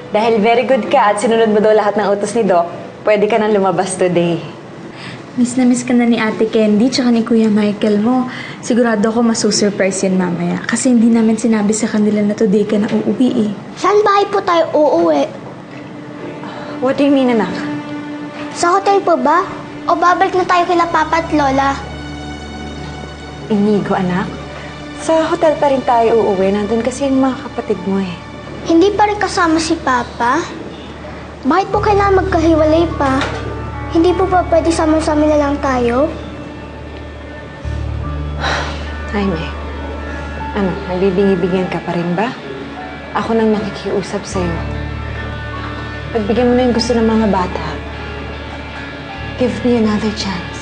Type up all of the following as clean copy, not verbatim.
Dahil very good ka at sinunod mo daw lahat ng utos ni Doc, pwede ka nang lumabas today. Miss na miss ka na ni Ate Candy tsaka ni Kuya Michael mo. Sigurado ako masusurprise yan mamaya. Kasi hindi namin sinabi sa kanila na today ka na uuwi eh. Saan bahay po tayo uuwi? What do you mean, anak? Sa hotel po ba? O babalik na tayo kila Papa at Lola? Inigo, anak. Sa hotel pa rin tayo uuwi. Nandun kasi yung mga kapatid mo eh. Hindi pa rin kasama si Papa? Bakit po kailangan magkahiwalay pa? Hindi po ba pwede sama-sama na lang tayo? Jaime, ano, nagbibigay-bigyan ka pa rin ba? Ako nang nakikiusap sa'yo. Pagbigyan mo na yung gusto ng mga bata. Give me another chance.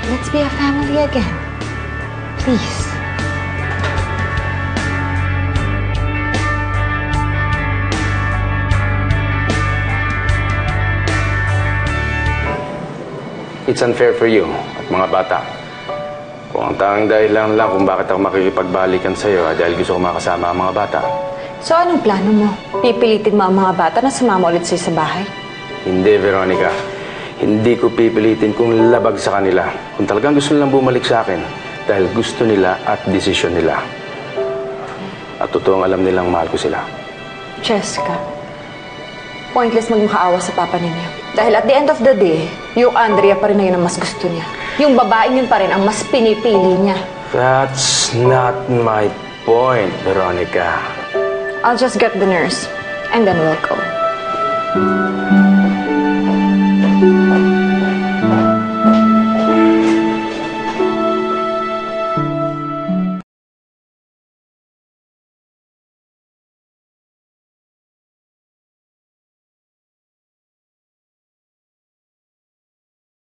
Let's be a family again. Please. It's unfair for you at mga bata. Kung ang tanging dahilan lang kung bakit ako makikipagbalikan sa'yo dahil gusto ko makasama ang mga bata. So, anong plano mo? Pipilitin mo ang mga bata na sumama ulit sa'yo sa bahay? Hindi, Veronica. Hindi ko pipilitin kung labag sa kanila. Kung talagang gusto nilang bumalik sa akin dahil gusto nila at desisyon nila. At totoong alam nilang mahal ko sila. Jessica, pointless magmakaawa sa papa ninyo. Dahil at the end of the day, yung Andrea pa rin na yun ang mas gusto niya. Yung babaeng yun pa rin ang mas pinipili niya. That's not my point, Veronica. I'll just get the nurse, and then we'll go.